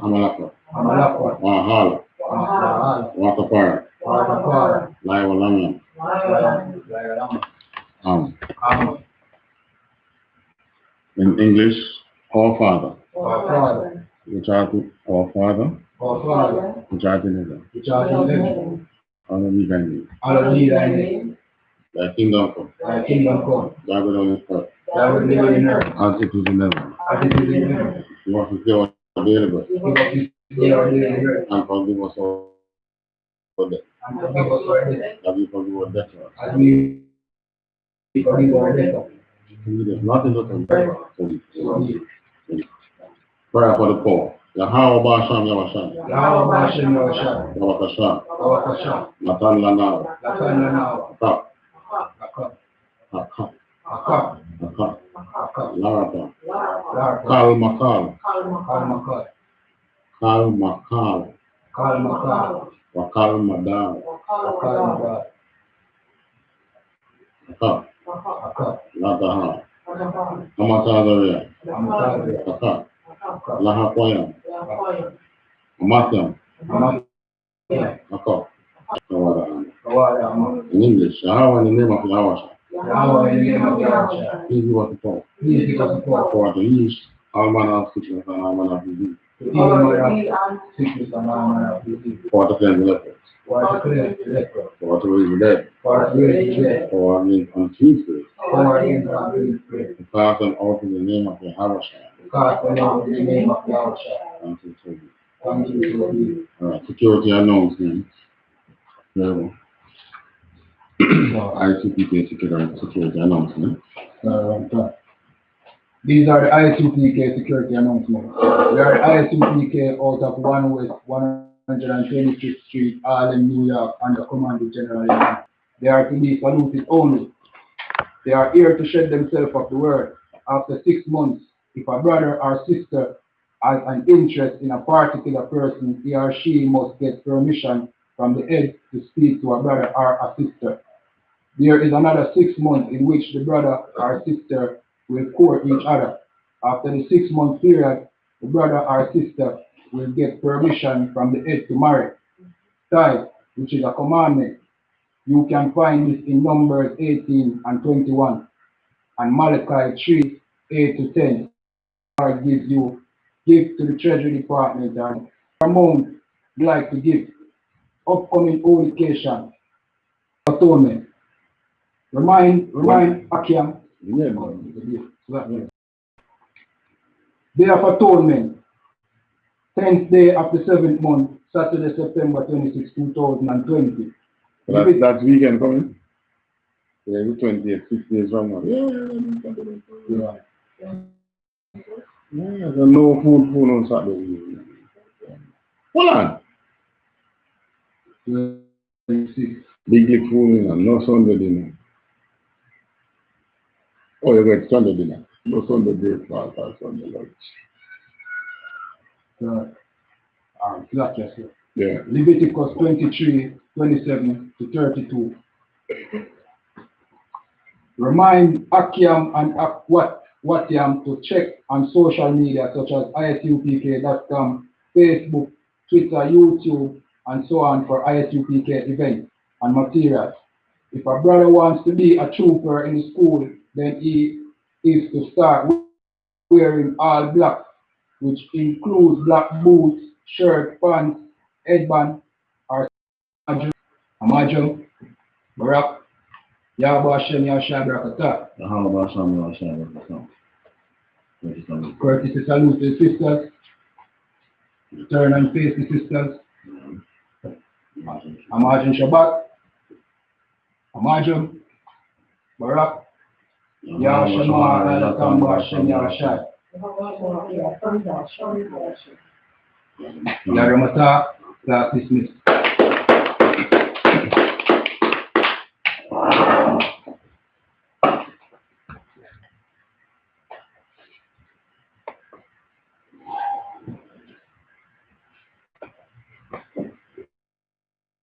Amalapa, Wahala, Watapara, Laiwalangan, in English, our Father. Which art our Father, which art in heaven. Hallowed be thy name. Thy kingdom come. Thy will on earth. As it is in heaven. You want to give us daily bread. And forgive us our debt. As we forgive our debtors. Nothing to come. Prayer for the poor. Yahweh Basham Yawasham. Yawakasham. Natan Lanao. Akap. Larata. Kal Makal. Wakal Madal. Akap. Lataha. Amatadaria. Akap. Lahapoyam. Amatam. Akap. In English, Yahweh in the name of Yahweh. Please give us the power. For the least, all manner of sickness and all manner of disease. For to cleanse the lepers. For to raise the dead. For against unclean spirits. To cast them out in the name of Yahweh. Thank you. Alright, security announcements. I.S.U.P.K security announcement. These are the I.S.U.P.K security announcements. We are I.S.U.P.K out of 1 West 125th Street, Harlem, New York, under command of General. They are to be saluted only. They are here to shed themselves of the word. After 6 months, if a brother or sister has an interest in a particular person, he or she must get permission from the head to speak to a brother or a sister. There is another 6 months in which the brother or sister will court each other. After the 6 month period, the brother or sister will get permission from the head to marry. Tithe, which is a commandment. You can find this in Numbers 18 and 21 and Malachi 3, 8 to 10. God gives you, give to the Treasury Department and amount you like to give. Upcoming holy occasion, atonement. Remind Akiam. Day of Atonement, 10th day of the 7th month, Saturday, September 26, 2020. That's weekend coming? Yeah, the 20th, 6 days from now. Yeah, there's no food on Saturday. Hold on. Big food and no Sunday dinner. Oh, you get Sunday dinner. No Sunday breakfast or Sunday lunch. Yeah. Leviticus 23, 27 to 32. Remind Akiam and Watiam to check on social media such as ISUPK.com, Facebook, Twitter, YouTube, and so on for ISUPK events and materials. If a brother wants to be a trooper in the school, then he is to start wearing all black, which includes black boots, shirt, pants, headband, or Amajum, Barak, Yabashem, Yashabrakata. Courtesy salute to the sisters. Turn and face the sisters. Amajum Shabbat. Amajum, Barak, Yashama, Alatam, Bashem, Yashai. Yaramata, class dismissed.